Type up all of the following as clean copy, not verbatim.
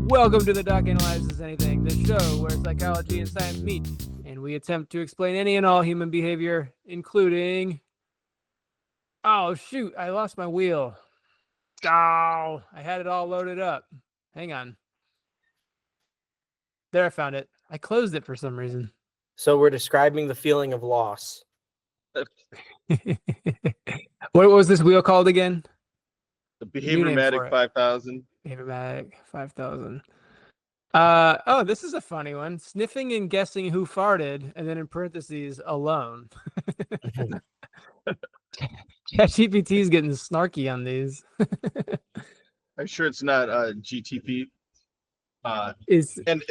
Welcome to the Doc Analyzes Anything, the show where psychology and science meet, and we attempt to explain any and all human behavior, including... Oh, shoot, I lost my wheel. Oh, I had it all loaded up. Hang on. There, I found it. I closed it for some reason. So we're describing the feeling of loss. What was this wheel called again? The Behaviormatic 5000. Behaviormatic 5000. Oh, this is a funny one. Sniffing and guessing who farted, and then in parentheses, alone. ChatGPT is getting snarky on these. I'm sure it's not GTP. And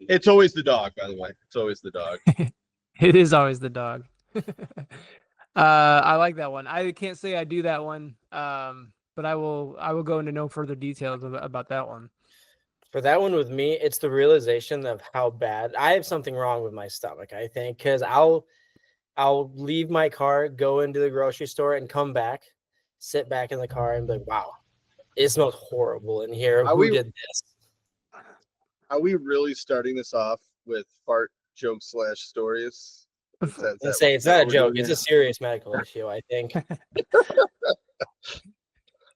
it's always the dog, by the way. It's always the dog. It is always the dog. I like that one. I can't say I do that one, but I will go into no further details about that one. For that one with me, it's the realization of how bad I have something wrong with my stomach, I think, because I'll leave my car, go into the grocery store, and come back, sit back in the car, and be like, wow, it smells horrible in here. Who did this? Are we really starting this off with fart jokes / stories? It's not a joke. It's a serious medical issue, I think.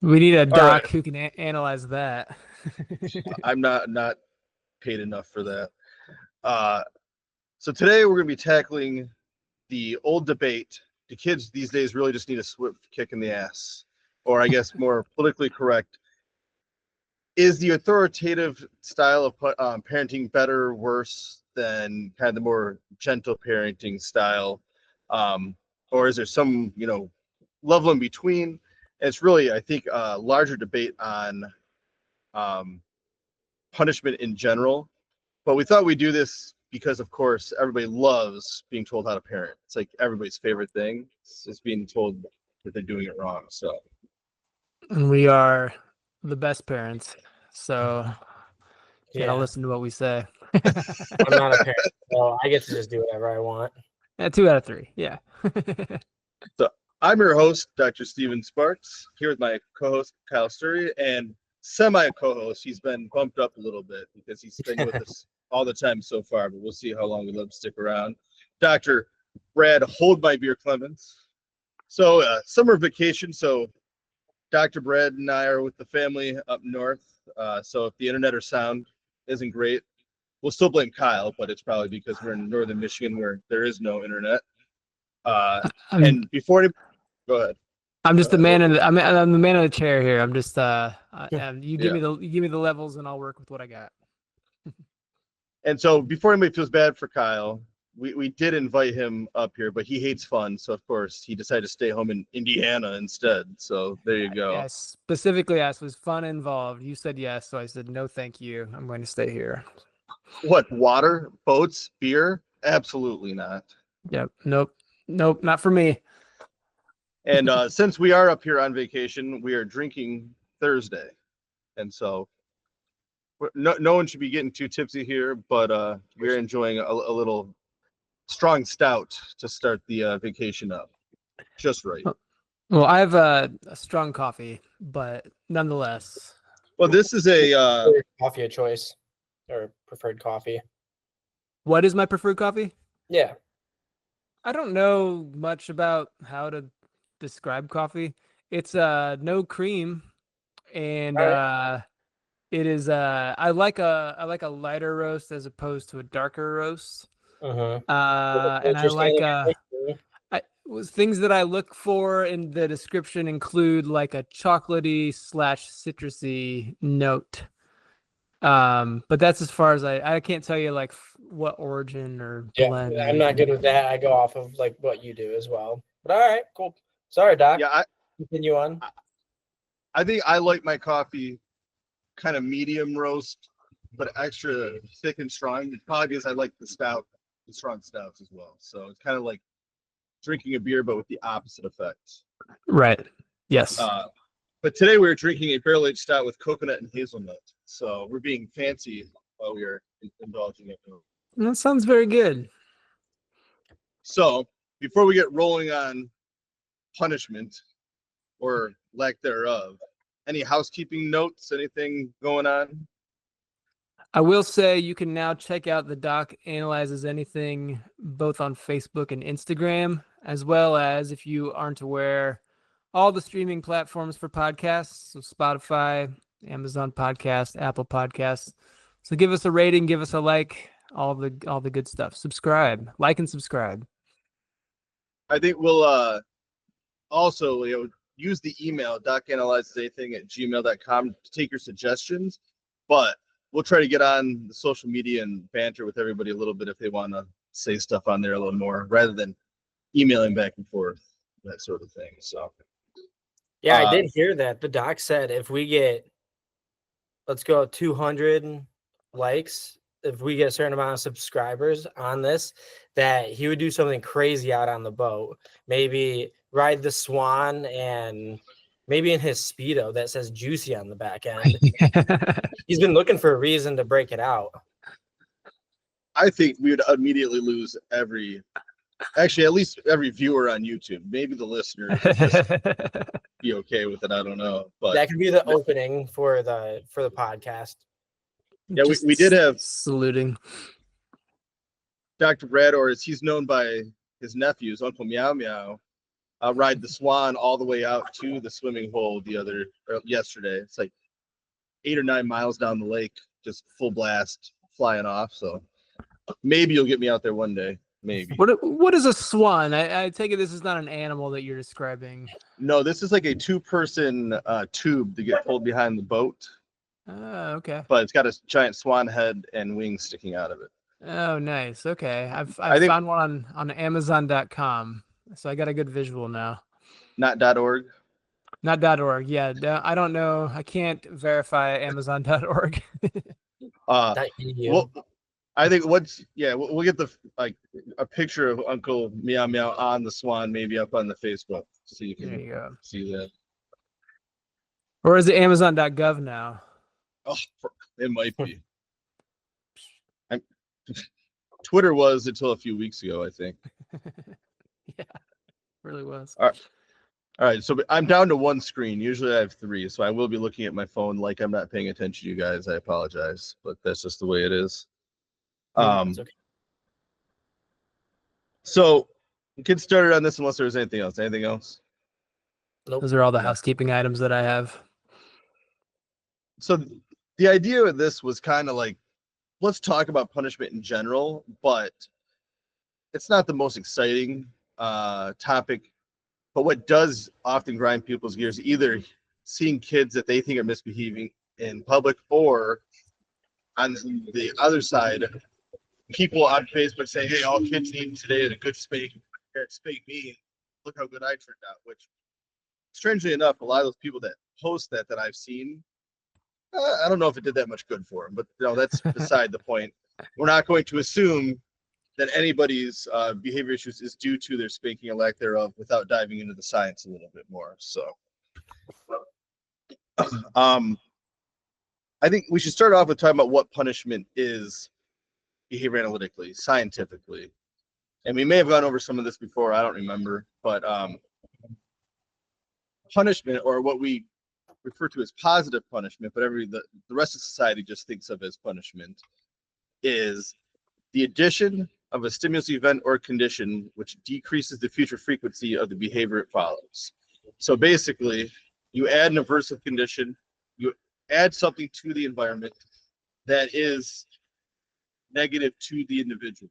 We need a doc who can analyze that. I'm not paid enough for that. So today we're going to be tackling the old debate. Do kids these days really just need a swift kick in the ass? Or I guess more politically correct, is the authoritative style of parenting better or worse than kind of the more gentle parenting style? Or is there some, level in between? And it's really, I think, a larger debate on punishment in general. But we thought we'd do this because, of course, everybody loves being told how to parent. It's like everybody's favorite thing. It's just being told that they're doing it wrong. So, and we are the best parents. So, I'll listen to what we say. I'm not a parent, so I get to just do whatever I want. 2 out of 3. Yeah. So I'm your host, Dr. Steven Sparks, here with my co-host, Kyle Steury, and semi-co-host. He's been bumped up a little bit because he's been with us all the time so far, but we'll see how long we let him stick around. Dr. Brad, hold my beer, Clements. So summer vacation. So Dr. Brad and I are with the family up north. So if the internet or sound isn't great, we'll still blame Kyle, but it's probably because we're in northern Michigan where there is no internet. And before go ahead. I'm just the man I'm the man of the chair here. I'm just you give me the levels and I'll work with what I got. And so before anybody feels bad for Kyle, we did invite him up here, but he hates fun, so of course he decided to stay home in Indiana instead. So there you go. I specifically asked, was fun involved? You said yes, so I said no, thank you. I'm going to stay here. What, water, boats, beer? Absolutely not. Yep. Nope, not for me. And since we are up here on vacation, we are drinking Thursday. And so no one should be getting too tipsy here, but we're enjoying a little strong stout to start the vacation up. Just right. Well, I have a strong coffee, but nonetheless. Well, this is a coffee of choice or preferred coffee. What is my preferred coffee? Yeah. I don't know much about how to describe coffee. It's no cream, and it is I like a lighter roast as opposed to a darker roast. And I like things that I look for in the description include like a chocolatey / citrusy note. But that's as far as I can't tell you like what origin or blend. I'm not good with that. I go off of like what you do as well. But all right, cool. Sorry, Doc. Yeah, continue on. I think I like my coffee kind of medium roast, but extra thick and strong. Probably because I like the strong stouts as well. So it's kind of like drinking a beer, but with the opposite effect. Right. Yes. But today we're drinking a barrel-aged stout with coconut and hazelnut. So we're being fancy while we are indulging it. That sounds very good. So before we get rolling on punishment or lack thereof, any housekeeping notes, anything going on? I will say you can now check out the Doc Analyzes Anything both on Facebook and Instagram, as well as, if you aren't aware, all the streaming platforms for podcasts, so Spotify, Amazon Podcast, Apple Podcasts. So give us a rating, give us a like, all the good stuff. Subscribe, like and subscribe. I think we'll also use the email docanalyzesanything@gmail.com to take your suggestions, but we'll try to get on the social media and banter with everybody a little bit if they want to say stuff on there a little more rather than emailing back and forth, that sort of thing. So yeah, I did hear that the doc said if we get, let's go 200 likes, if we get a certain amount of subscribers on this, that he would do something crazy out on the boat, maybe ride the Swan, and maybe in his Speedo that says juicy on the back end. He's been looking for a reason to break it out. I think we would immediately lose at least every viewer on YouTube. Maybe the listeners would just be okay with it. I don't know, but that could be the opening for the podcast. Yeah, we did have saluting Dr. Brad, or as he's known by his nephews, Uncle Meow Meow, ride the Swan all the way out to the swimming hole yesterday. It's like 8 or 9 miles down the lake, just full blast flying off. So maybe you'll get me out there one day. Maybe. What is a swan? I take it this is not an animal that you're describing. No, this is like a 2-person tube to get pulled behind the boat. Oh, okay. But it's got a giant swan head and wings sticking out of it. Oh, nice. Okay. I found one on Amazon.com, so I got a good visual now. Not .org? Not .org. Yeah, I don't know. I can't verify Amazon.org. Well, I think we'll get a picture of Uncle Meow Meow on the Swan maybe up on the Facebook, so you can see that. Or is it Amazon.gov now? Oh, it might be. Twitter was until a few weeks ago, I think. Yeah, really was. All right. So I'm down to 1 screen. Usually I have 3, so I will be looking at my phone like I'm not paying attention to you guys. I apologize, but that's just the way it is. Okay. So get started on this unless there's anything else. Anything else? Nope. Those are all the housekeeping items that I have. So the idea of this was kind of like, let's talk about punishment in general, but it's not the most exciting topic. But what does often grind people's gears, either seeing kids that they think are misbehaving in public, or on the other side, people on Facebook say, hey, all kids need today is a good spank. Spank me. Look how good I turned out. Which, strangely enough, a lot of those people that post that I've seen, I don't know if it did that much good for them, but that's beside the point. We're not going to assume that anybody's behavior issues is due to their spanking or lack thereof without diving into the science a little bit more. So I think we should start off with talking about what punishment is behavior analytically, scientifically. And we may have gone over some of this before, I don't remember, but punishment, or what we refer to as positive punishment, but the rest of society just thinks of as punishment, is the addition of a stimulus event or condition which decreases the future frequency of the behavior it follows. So basically, you add an aversive condition, you add something to the environment that is negative to the individual,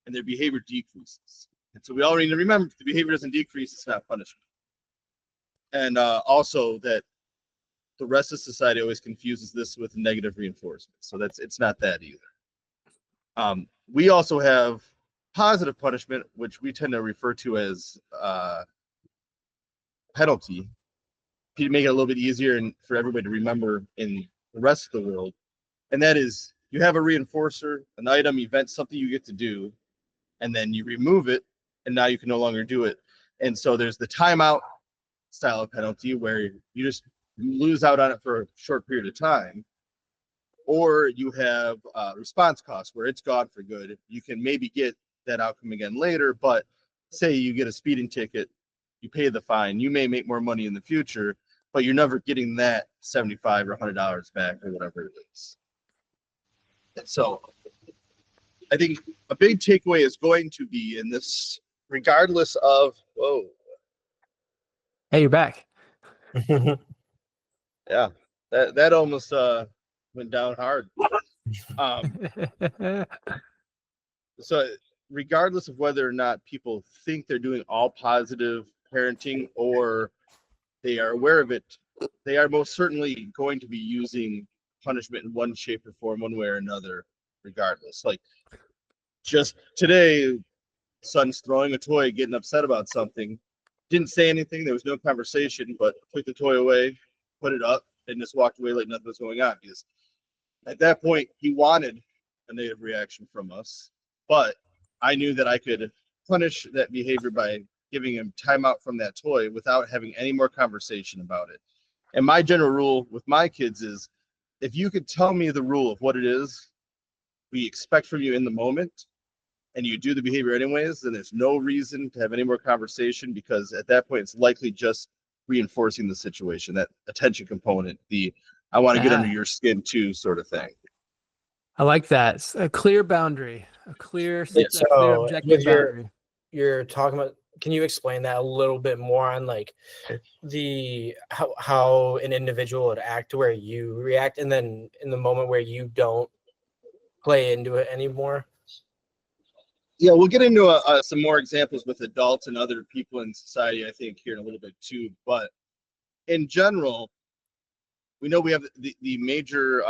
and their behavior decreases. And so we all need to remember, if the behavior doesn't decrease, it's not punishment. And also that the rest of society always confuses this with negative reinforcement. So it's not that either. We also have positive punishment, which we tend to refer to as penalty, to make it a little bit easier and for everybody to remember in the rest of the world. And that is, you have a reinforcer, an item, event, something you get to do, and then you remove it, and now you can no longer do it. And so there's the timeout style of penalty where you just lose out on it for a short period of time. Or you have response costs where it's gone for good. You can maybe get that outcome again later, but say you get a speeding ticket, you pay the fine, you may make more money in the future, but you're never getting that $75 or $100 back or whatever it is. So I think a big takeaway is going to be in this, regardless of, whoa, Hey, you're back. yeah, that almost went down hard. So regardless of whether or not people think they're doing all positive parenting or they are aware of it, they are most certainly going to be using punishment in one shape or form, one way or another, regardless. Like just today, son's throwing a toy, getting upset about something. Didn't say anything. There was no conversation, but took the toy away, put it up, and just walked away like nothing was going on. Because at that point, he wanted a negative reaction from us, but I knew that I could punish that behavior by giving him timeout from that toy without having any more conversation about it. And my general rule with my kids is if you could tell me the rule of what it is we expect from you in the moment, and you do the behavior anyways, then there's no reason to have any more conversation, because at that point it's likely just reinforcing the situation, that attention component, the I want to get under Yeah, your skin too sort of thing. I like that. It's a clear boundary, a clear So objective with boundary. you're talking about, can you explain that a little bit more on like the how an individual would act to where you react, and then in the moment where you don't play into it anymore? Yeah, we'll get into some more examples with adults and other people in society, I think, here in a little bit too. But in general, we know we have the major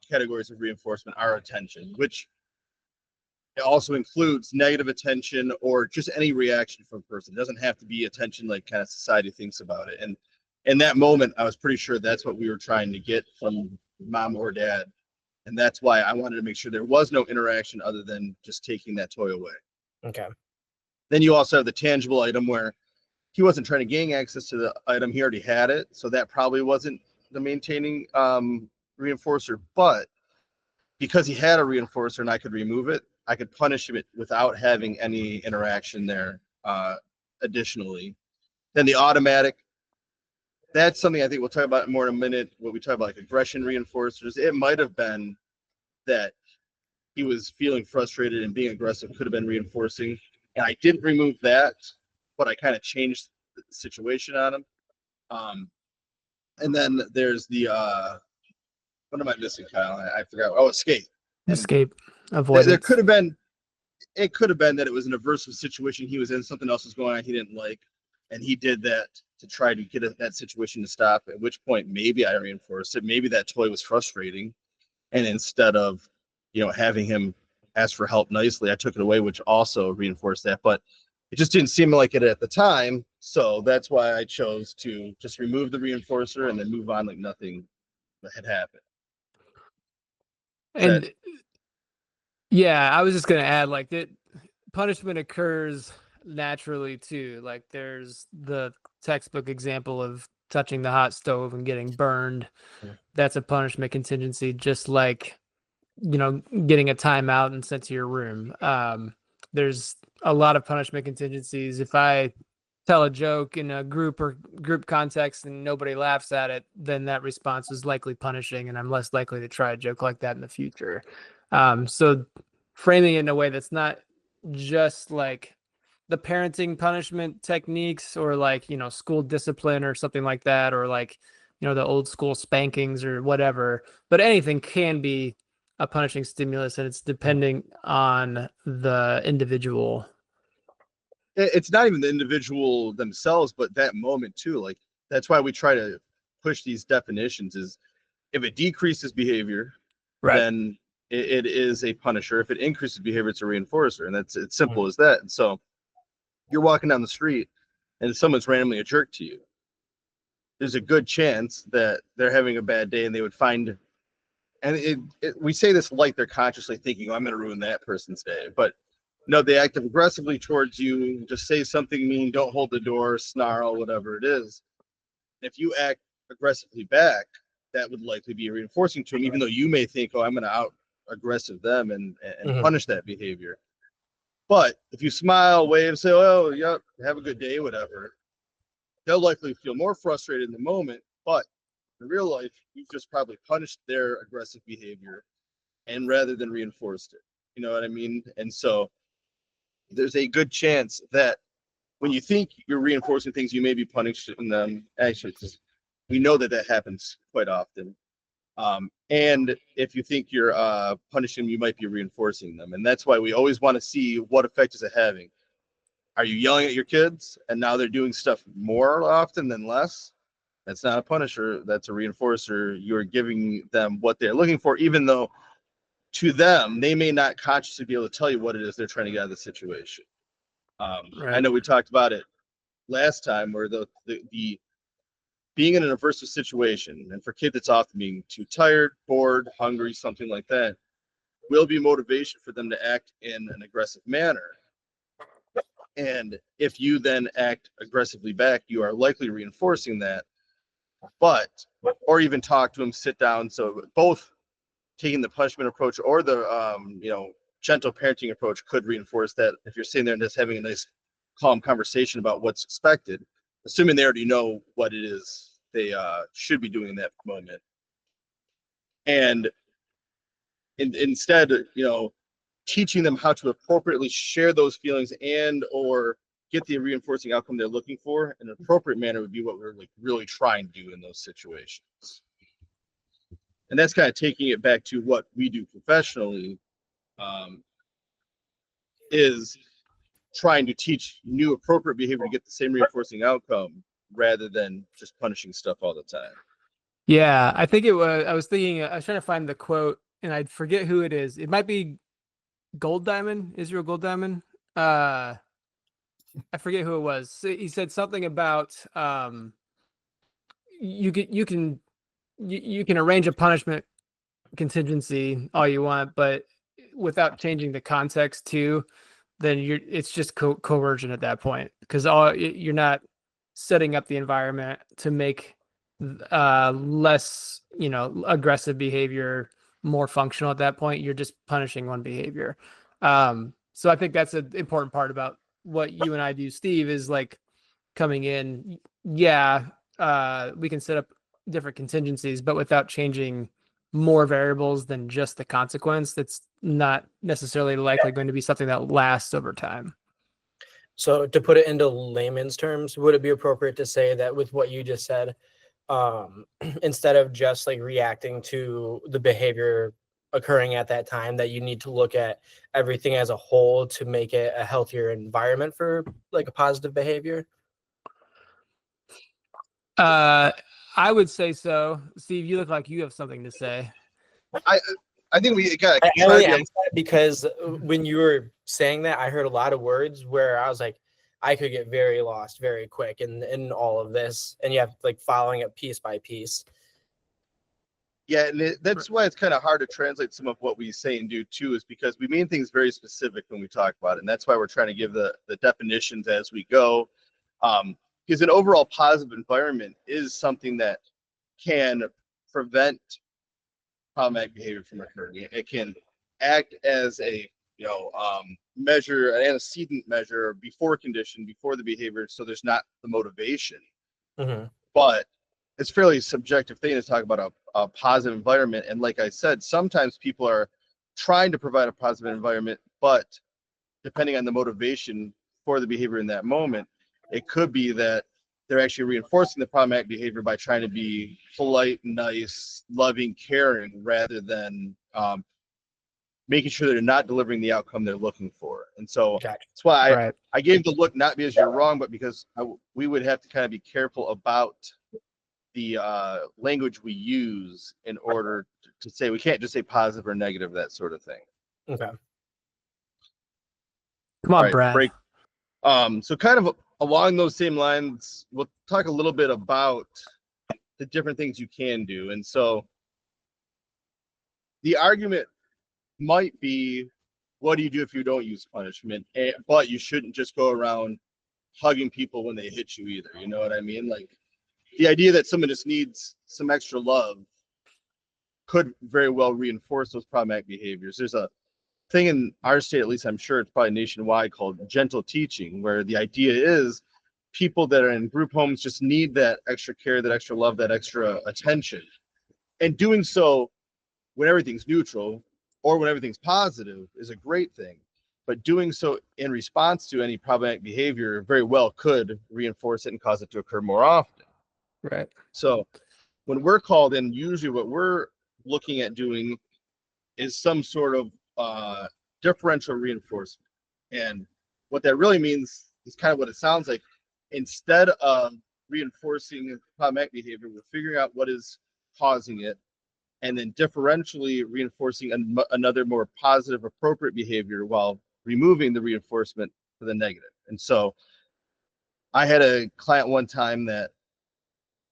categories of reinforcement are attention, which it also includes negative attention or just any reaction from a person. It doesn't have to be attention like kind of society thinks about it. And in that moment, I was pretty sure that's what we were trying to get from mom or dad. And that's why I wanted to make sure there was no interaction other than just taking that toy away. Okay. Then you also have the tangible item where he wasn't trying to gain access to the item. He already had it. So that probably wasn't the maintaining reinforcer. But because he had a reinforcer and I could remove it, I could punish him without having any interaction there additionally. Then the automatic, that's something I think we'll talk about more in a minute. What we talk about, like aggression reinforcers, it might have been that he was feeling frustrated and being aggressive could have been reinforcing. And I didn't remove that, but I kind of changed the situation on him. And then there's the, what am I missing, Kyle? I forgot. Oh, escape. And Escape, there avoidance. could have been, it could have been that it was an aversive situation he was in, something else was going on he didn't like, and he did that to try to get that situation to stop, at which point maybe I reinforced it. Maybe that toy was frustrating, and instead of having him ask for help nicely, I took it away, which also reinforced that. But it just didn't seem like it at the time, so that's why I chose to just remove the reinforcer and then move on like nothing had happened. And yeah, I was just gonna add, like, that punishment occurs naturally too. Like, there's the textbook example of touching the hot stove and getting burned. That's a punishment contingency, just like, getting a timeout and sent to your room. There's a lot of punishment contingencies. If I tell a joke in a group context and nobody laughs at it, then that response is likely punishing, and I'm less likely to try a joke like that in the future. So framing it in a way that's not just like the parenting punishment techniques, or like, school discipline or something like that, or like, the old school spankings or whatever, but anything can be a punishing stimulus, and it's depending on the individual. It's not even the individual themselves, but that moment too. Like that's why we try to push these definitions. Is if it decreases behavior, Right. then it is a punisher. If it increases behavior, it's a reinforcer, and it's simple as that. And so you're walking down the street, and someone's randomly a jerk to you. There's a good chance that they're having a bad day, and they would find. And we say this like they're consciously thinking, oh, I'm going to ruin that person's day. But no, they act aggressively towards you, just say something mean, don't hold the door, snarl, whatever it is. If you act aggressively back, that would likely be reinforcing to them, even though you may think, oh, I'm going to out aggressive them and punish that behavior. But if you smile, wave, say, oh, yeah, have a good day, whatever, they'll likely feel more frustrated in the moment. But in real life, you've just probably punished their aggressive behavior. and rather than reinforced it. You know what I mean? And so there's a good chance that when you think you're reinforcing things, you may be punishing them. Actually, we know that happens quite often. And if you think you're punishing them, you might be reinforcing them. And that's why we always want to see what effect is it having. Are you yelling at your kids and now they're doing stuff more often than less? That's not a punisher. That's a reinforcer. You're giving them what they're looking for, even though to them, they may not consciously be able to tell you what it is they're trying to get out of the situation. I know we talked about it last time where the being in an aversive situation, and for kids, it's often being too tired, bored, hungry, something like that, will be motivation for them to act in an aggressive manner. And if you then act aggressively back, you are likely reinforcing that. But, or even talk to them, sit down. So both taking the punishment approach or the, gentle parenting approach could reinforce that. If you're sitting there and just having a nice, calm conversation about what's expected, assuming they already know what it is they should be doing in that moment. And instead, teaching them how to appropriately share those feelings and or get the reinforcing outcome they're looking for in an appropriate manner would be what we're like really trying to do in those situations. And that's kind of taking it back to what we do professionally, is trying to teach new appropriate behavior to get the same reinforcing outcome rather than just punishing stuff all the time. Yeah, I think I was thinking, I was trying to find the quote and I forget who it is. It might be Gold Diamond, Israel Gold Diamond. I forget who it was. So he said something about you can arrange a punishment contingency all you want, but without changing the context too, then it's just coercion at that point, because you're not setting up the environment to make less aggressive behavior more functional at that point. You're just punishing one behavior. So I think that's an important part about what you and I do, Steve, is like coming in. Yeah, we can set up different contingencies, but without changing more variables than just the consequence. That's not necessarily likely going to be something that lasts over time. So to put it into layman's terms, would it be appropriate to say that with what you just said, instead of just like reacting to the behavior occurring at that time, that you need to look at everything as a whole to make it a healthier environment for like a positive behavior? I would say so. Steve, you look like you have something to say. I think we got. I only asked that because when you were saying that, I heard a lot of words where I was like, I could get very lost very quick in all of this, and you have like following it piece by piece. Yeah, and that's why it's kind of hard to translate some of what we say and do too, is because we mean things very specific when we talk about it, and that's why we're trying to give the definitions as we go. Because an overall positive environment is something that can prevent problematic behavior from occurring. It can act as a measure, an antecedent measure before condition, before the behavior, so there's not the motivation. Mm-hmm. But it's fairly subjective thing to talk about a positive environment. And like I said, sometimes people are trying to provide a positive environment, but depending on the motivation for the behavior in that moment, it could be that they're actually reinforcing the problematic behavior by trying to be polite, nice, loving, caring, rather than making sure they're not delivering the outcome they're looking for. And so that's why I gave the look, not because you're wrong, but because we would have to kind of be careful about the language we use in order to say, we can't just say positive or negative, that sort of thing. Okay. Come on, Brad. Break. So kind of along those same lines, we'll talk a little bit about the different things you can do. And so the argument might be, what do you do if you don't use punishment? But you shouldn't just go around hugging people when they hit you either. You know what I mean? Like, the idea that someone just needs some extra love could very well reinforce those problematic behaviors. There's a thing in our state, at least I'm sure it's probably nationwide, called gentle teaching, where the idea is people that are in group homes just need that extra care, that extra love, that extra attention. And doing so when everything's neutral or when everything's positive is a great thing. But doing so in response to any problematic behavior very well could reinforce it and cause it to occur more often. Right. So when we're called in, usually what we're looking at doing is some sort of differential reinforcement. And what that really means is kind of what it sounds like. Instead of reinforcing problematic behavior, we're figuring out what is causing it, and then differentially reinforcing another more positive, appropriate behavior while removing the reinforcement for the negative. And so I had a client one time that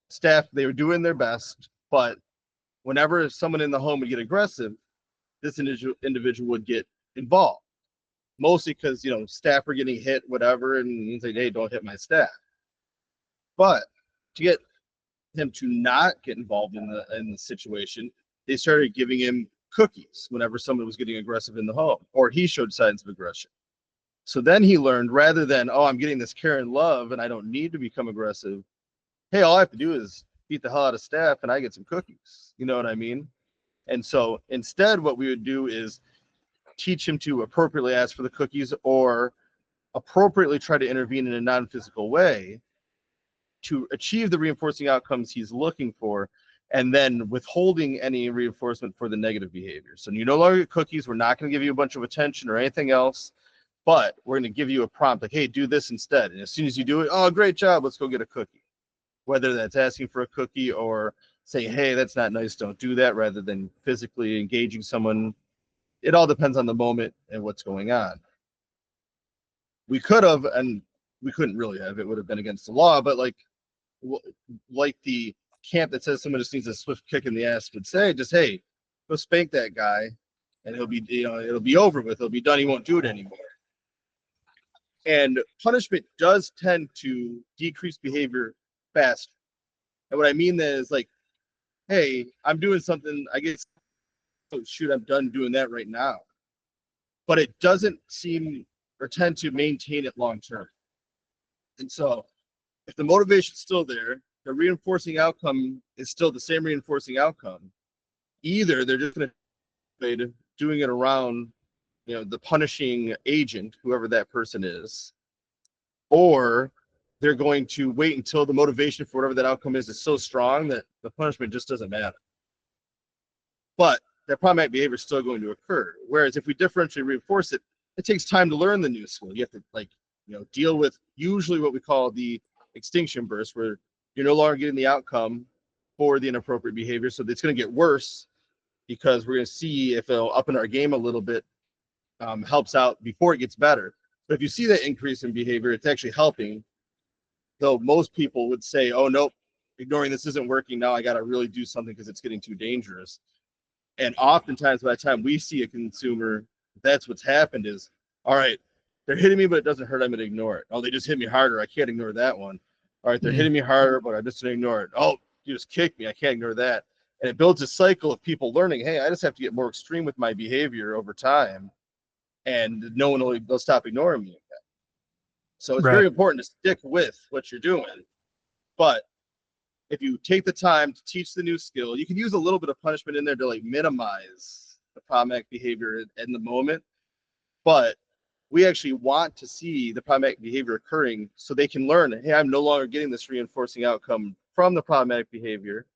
staff, they were doing their best, but whenever someone in the home would get aggressive, this individual would get involved, mostly because, you know, staff are getting hit, whatever, and he's like, hey, don't hit my staff. But to get him to not get involved in the situation, they started giving him cookies whenever someone was getting aggressive in the home or he showed signs of aggression. So then he learned, rather than, oh, I'm getting this care and love and I don't need to become aggressive, hey, all I have to do is beat the hell out of staff and I get some cookies. You know what I mean? And so instead, what we would do is teach him to appropriately ask for the cookies or appropriately try to intervene in a non-physical way to achieve the reinforcing outcomes he's looking for, and then withholding any reinforcement for the negative behavior. So you no longer get cookies. We're not going to give you a bunch of attention or anything else, but we're going to give you a prompt like, hey, do this instead. And as soon as you do it, oh, great job, let's go get a cookie. Whether that's asking for a cookie or saying, hey, that's not nice, don't do that, rather than physically engaging someone. It all depends on the moment and what's going on. We could have, and we couldn't really have, it would have been against the law, but like the camp that says someone just needs a swift kick in the ass would say, just, hey, go spank that guy and he'll be, you know, it'll be over with, it'll be done, he won't do it anymore. And punishment does tend to decrease behavior faster. And what I mean then is like, hey, I'm doing something, I guess, oh shoot, I'm done doing that right now. But it doesn't seem or tend to maintain it long term. And so if the motivation's still there, the reinforcing outcome is still the same reinforcing outcome. Either they're just going to doing it around, you know, the punishing agent, whoever that person is, or they're going to wait until the motivation for whatever that outcome is so strong that the punishment just doesn't matter. But that problematic behavior is still going to occur. Whereas if we differentially reinforce it, it takes time to learn the new skill. You have to, like, you know, deal with usually what we call the extinction burst, where you're no longer getting the outcome for the inappropriate behavior. So it's going to get worse because we're going to see if it'll up in our game a little bit, helps out before it gets better. But if you see that increase in behavior, it's actually helping. Though most people would say, oh, nope, ignoring this isn't working. Now I got to really do something because it's getting too dangerous. And oftentimes by the time we see a consumer, that's what's happened is, all right, they're hitting me, but it doesn't hurt. I'm going to ignore it. Oh, they just hit me harder. I can't ignore that one. All right, they're hitting me harder, but I'm just going to ignore it. Oh, you just kicked me. I can't ignore that. And it builds a cycle of people learning, hey, I just have to get more extreme with my behavior over time, and no one will stop ignoring me again. So it's very important to stick with what you're doing. But if you take the time to teach the new skill, you can use a little bit of punishment in there to like minimize the problematic behavior in the moment. But we actually want to see the problematic behavior occurring so they can learn, hey, I'm no longer getting this reinforcing outcome from the problematic behavior,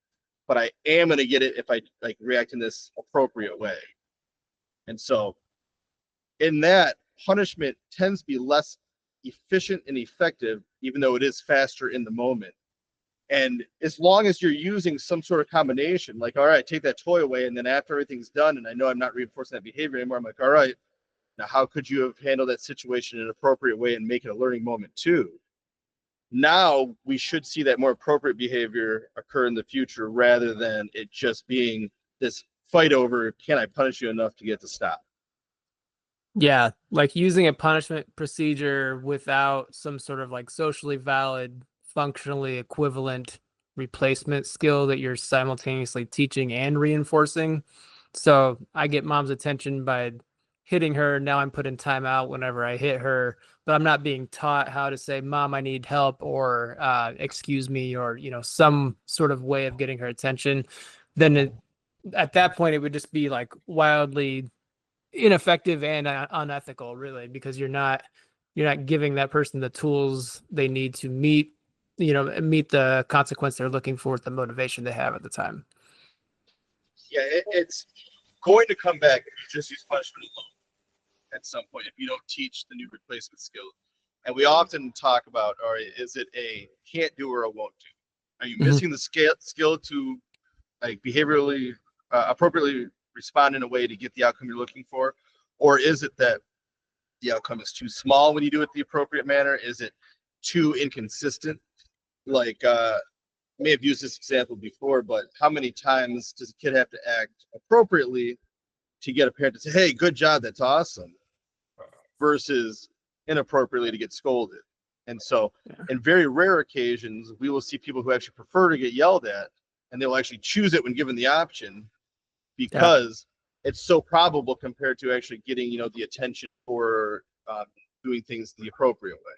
but I am going to get it if I like react in this appropriate way. And so in that, punishment tends to be less efficient and effective, even though it is faster in the moment. And as long as you're using some sort of combination, like, all right, take that toy away, and then after everything's done and I know I'm not reinforcing that behavior anymore, I'm like, all right, now how could you have handled that situation in an appropriate way and make it a learning moment too? Now we should see that more appropriate behavior occur in the future rather than it just being this fight over, can I punish you enough to get to stop? Yeah, like using a punishment procedure without some sort of like socially valid, functionally equivalent replacement skill that you're simultaneously teaching and reinforcing. So I get mom's attention by hitting her. Now I'm put in timeout whenever I hit her, but I'm not being taught how to say, Mom, I need help, or excuse me, or, you know, some sort of way of getting her attention. Then at that point, it would just be like wildly ineffective and unethical, really, because you're not giving that person the tools they need to meet the consequence they're looking for with the motivation they have at the time. Yeah, it's going to come back if you just use punishment alone at some point if you don't teach the new replacement skill. And we often talk about, all right, is it a can't do or a won't do? Are you missing the skill to like behaviorally appropriately respond in a way to get the outcome you're looking for? Or is it that the outcome is too small when you do it the appropriate manner? Is it too inconsistent? Like, may have used this example before, but how many times does a kid have to act appropriately to get a parent to say, hey, good job, that's awesome, versus inappropriately to get scolded? And so in very rare occasions, we will see people who actually prefer to get yelled at, and they'll actually choose it when given the option because it's so probable compared to actually getting, the attention for doing things the appropriate way.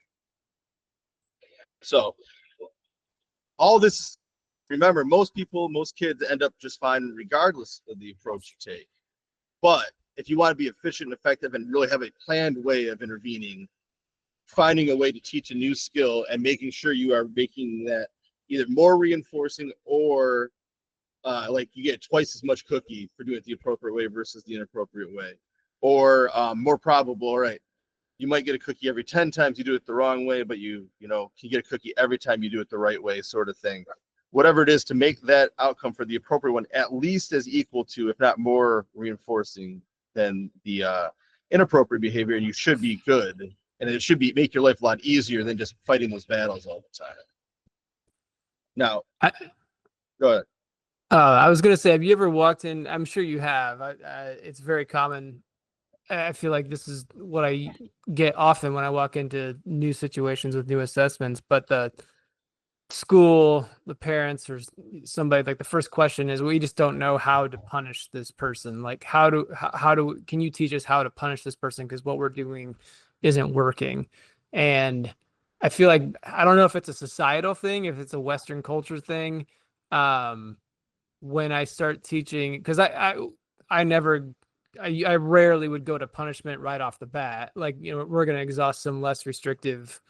So all this, remember, most kids end up just fine regardless of the approach you take. But if you want to be efficient and effective and really have a planned way of intervening, finding a way to teach a new skill and making sure you are making that either more reinforcing or like you get twice as much cookie for doing it the appropriate way versus the inappropriate way, or more probable, all right, you might get a cookie every 10 times you do it the wrong way, but you can get a cookie every time you do it the right way, sort of thing. Whatever it is to make that outcome for the appropriate one at least as equal to, if not more reinforcing than the inappropriate behavior, and you should be good. And it should make your life a lot easier than just fighting those battles all the time. Now, go ahead. I was going to say, have you ever walked in? I'm sure you have. It's very common. I feel like this is what I get often when I walk into new situations with new assessments. But the school, the parents, or somebody, like the first question is, we just don't know how to punish this person. Like, can you teach us how to punish this person? Because what we're doing isn't working. And I feel like, I don't know if it's a societal thing, if it's a Western culture thing. When I start teaching, because I rarely would go to punishment right off the bat. Like, we're going to exhaust some less restrictive,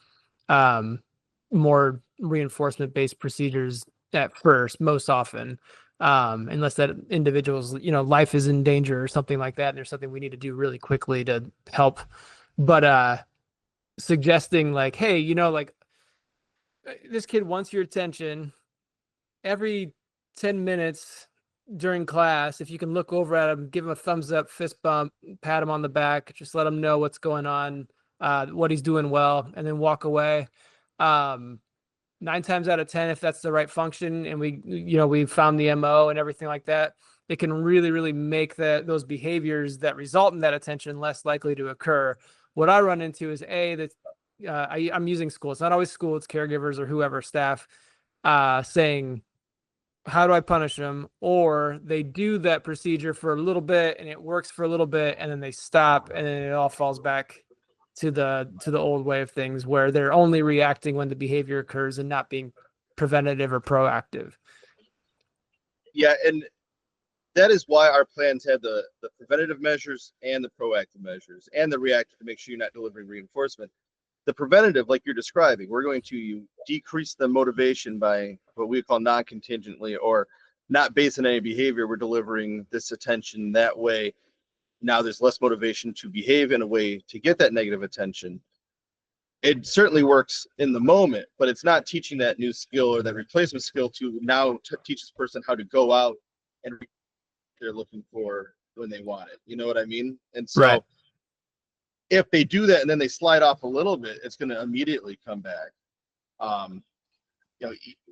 more reinforcement based procedures at first, most often, unless that individual's, life is in danger or something like that. And there's something we need to do really quickly to help. But suggesting like, hey, like this kid wants your attention every 10 minutes during class. If you can look over at him, give him a thumbs up, fist bump, pat him on the back, just let him know what's going on, what he's doing well, and then walk away. 9 times out of 10, if that's the right function and we found the MO and everything like that, it can really, really make those behaviors that result in that attention less likely to occur. What I run into is I'm using school. It's not always school, it's caregivers or whoever, staff, saying, how do I punish them? Or they do that procedure for a little bit and it works for a little bit, and then they stop, and then it all falls back to the old way of things, where they're only reacting when the behavior occurs and not being preventative or proactive. Yeah, and that is why our plans have the preventative measures and the proactive measures and the reactive to make sure you're not delivering reinforcement. The preventative, like you're describing, we're going to decrease the motivation by what we call non-contingently, or not based on any behavior. We're delivering this attention that way. Now there's less motivation to behave in a way to get that negative attention. It certainly works in the moment, but it's not teaching that new skill or that replacement skill to now teach this person how to go out and they're looking for when they want it. You know what I mean? And so right. If they do that and then they slide off a little bit, it's going to immediately come back.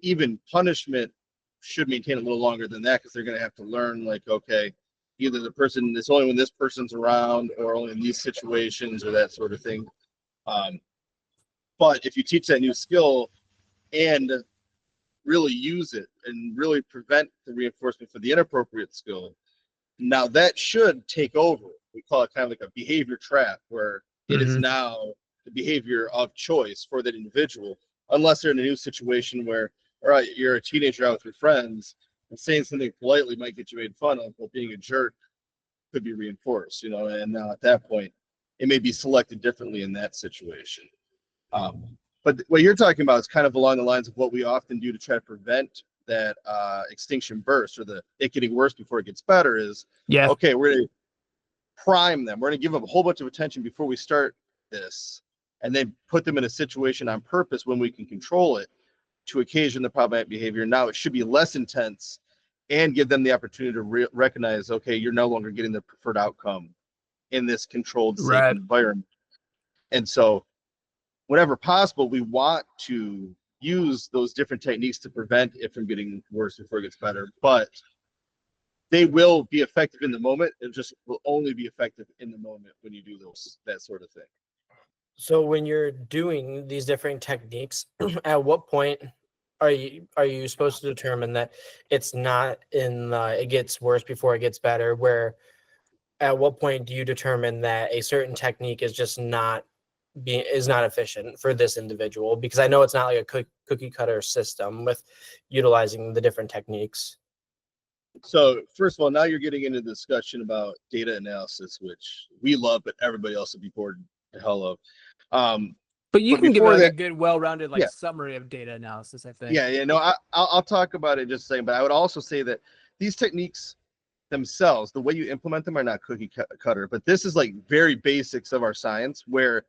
Even punishment should maintain a little longer than that, because they're going to have to learn, like, okay, either it's only when this person's around or only in these situations or that sort of thing. But if you teach that new skill and really use it and really prevent the reinforcement for the inappropriate skill, now that should take over. We call it kind of like a behavior trap, where it is now the behavior of choice for that individual, unless they're in a new situation where, all right, you're a teenager out with your friends and saying something politely might get you made fun of, but being a jerk could be reinforced, and now at that point, it may be selected differently in that situation. But what you're talking about is kind of along the lines of what we often do to try to prevent that extinction burst or it getting worse before it gets better is, okay, we're going to prime them. We're going to give them a whole bunch of attention before we start this, and then put them in a situation on purpose when we can control it to occasion the problematic behavior. Now it should be less intense and give them the opportunity to recognize, okay, you're no longer getting the preferred outcome in this controlled, safe environment. And so whenever possible, we want to use those different techniques to prevent it from getting worse before it gets better. But they will be effective in the moment. It just will only be effective in the moment when you do that sort of thing. So when you're doing these different techniques, at what point are you supposed to determine that it's not it gets worse before it gets better? Where at what point do you determine that a certain technique is just not efficient for this individual? Because I know it's not like a cookie cutter system with utilizing the different techniques. So first of all, now you're getting into the discussion about data analysis, which we love, but everybody else would be bored to hell of. But you can give like a good, well-rounded summary of data analysis, I think. Yeah. No, I'll talk about it in just a second, but I would also say that these techniques themselves, the way you implement them, are not cookie cutter. But this is like very basics of our science, where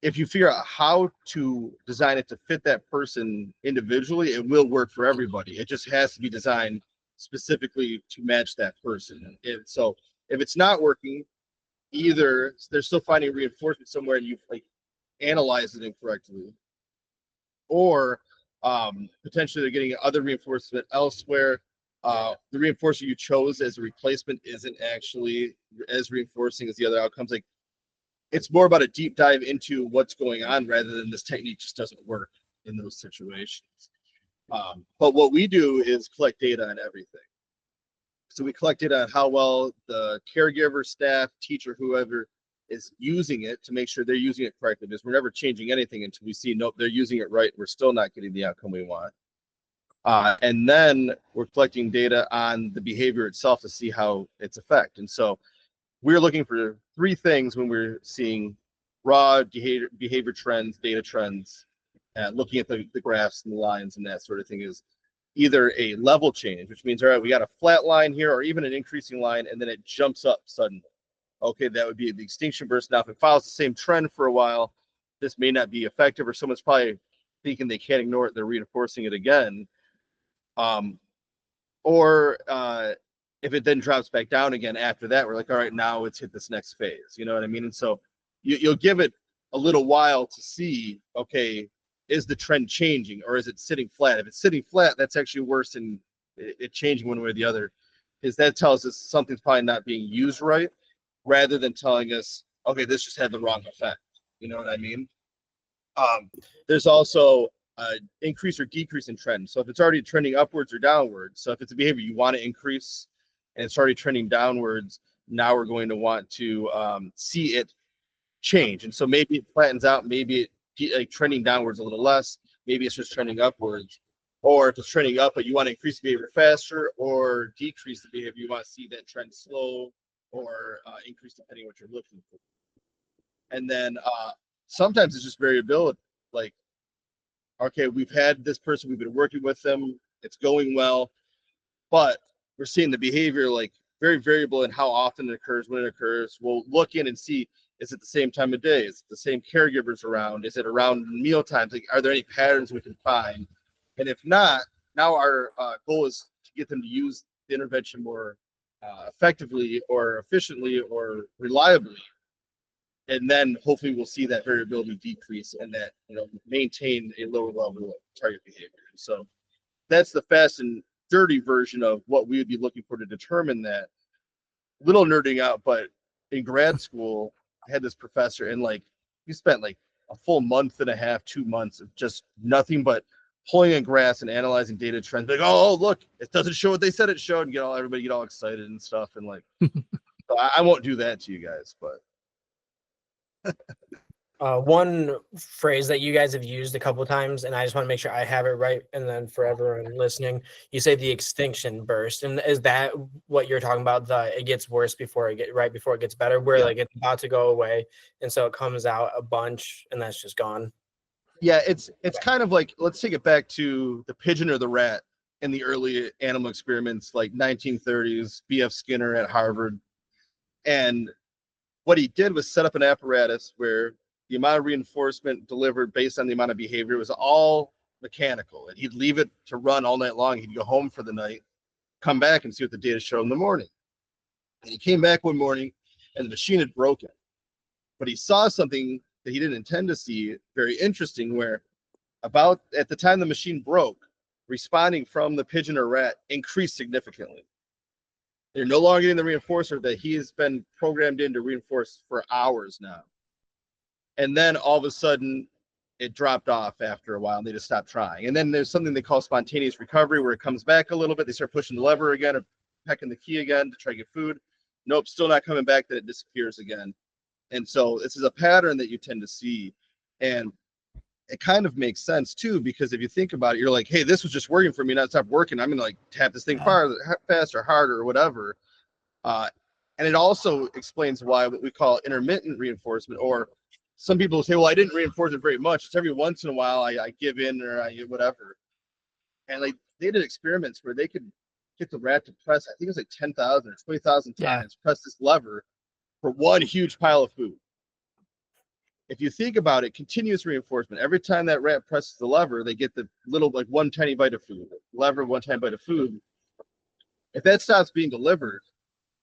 if you figure out how to design it to fit that person individually, it will work for everybody. It just has to be designed specifically to match that person. And so if it's not working, either they're still finding reinforcement somewhere and you've analyzed it incorrectly, or potentially they're getting other reinforcement elsewhere. The reinforcer you chose as a replacement isn't actually as reinforcing as the other outcomes. It's more about a deep dive into what's going on rather than this technique just doesn't work in those situations. But what we do is collect data on everything. So we collect data on how well the caregiver, staff, teacher, whoever is using it to make sure they're using it correctly. Because we're never changing anything until we see, nope, they're using it right. We're still not getting the outcome we want. And then we're collecting data on the behavior itself to see how its effect. And so we're looking for three things when we're seeing raw behavior trends, data trends, looking at the graphs and the lines and that sort of thing. Is either a level change, which means, all right, we got a flat line here, or even an increasing line, and then it jumps up suddenly. Okay, that would be the extinction burst. Now, if it follows the same trend for a while, this may not be effective, or someone's probably thinking they can't ignore it, they're reinforcing it again. Or if it then drops back down again after that, we're like, all right, now it's hit this next phase. You know what I mean? And so you'll give it a little while to see, okay, is the trend changing or is it sitting flat? If it's sitting flat, that's actually worse than it changing one way or the other, because that tells us something's probably not being used right, rather than telling us, okay, this just had the wrong effect. You know what I mean? There's also increase or decrease in trend. So if it's already trending upwards or downwards, so if it's a behavior you want to increase and it's already trending downwards, now we're going to want to see it change. And so maybe it flattens out, maybe it trending downwards a little less, maybe it's just trending upwards. Or if it's trending up, but you want to increase the behavior faster or decrease the behavior, you want to see that trend slow or increase depending on what you're looking for. And then sometimes it's just variability. Like, okay, we've had this person, we've been working with them, it's going well, but we're seeing the behavior very variable in how often it occurs, when it occurs. We'll look in and see, is it the same time of day? Is it the same caregivers around? Is it around meal times? Are there any patterns we can find? And if not, now our goal is to get them to use the intervention more effectively or efficiently or reliably. And then hopefully we'll see that variability decrease and that, maintain a lower level of target behavior. So that's the fast and dirty version of what we would be looking for to determine that. Little nerding out, but in grad school, I had this professor, and we spent a full month and a half, 2 months of just nothing but pulling in graphs and analyzing data trends. Oh, look, it doesn't show what they said it showed, and everybody get all excited and stuff. And so I won't do that to you guys, but One phrase that you guys have used a couple of times, and I just want to make sure I have it right, and then for everyone listening, you say the extinction burst, and is that what you're talking about? It gets worse before before it gets better, where like it's about to go away, and so it comes out a bunch, and that's just gone. Yeah, it's kind of like, let's take it back to the pigeon or the rat in the early animal experiments, like 1930s, B.F. Skinner at Harvard. And what he did was set up an apparatus where the amount of reinforcement delivered based on the amount of behavior was all mechanical. And he'd leave it to run all night long. He'd go home for the night, come back and see what the data showed in the morning. And he came back one morning and the machine had broken. But he saw something that he didn't intend to see, very interesting, where about at the time the machine broke, responding from the pigeon or rat increased significantly. They're no longer getting the reinforcer that he has been programmed in to reinforce for hours now. And then all of a sudden it dropped off after a while and they just stopped trying. And then there's something they call spontaneous recovery, where it comes back a little bit. They start pushing the lever again or pecking the key again to try to get food. Nope, still not coming back, then it disappears again. And so this is a pattern that you tend to see. And it kind of makes sense too, because if you think about it, you're like, hey, this was just working for me, now it stopped working. I'm gonna like tap this thing farther, faster, harder, or whatever. And it also explains why what we call intermittent reinforcement, or some people say, well, I didn't reinforce it very much. It's every once in a while I give in or I whatever. And like they did experiments where they could get the rat to press, I think it was like 10,000 or 20,000 times, press this lever for one huge pile of food. If you think about it, continuous reinforcement, every time that rat presses the lever, they get the little, like one tiny bite of food, lever, one tiny bite of food. If that stops being delivered,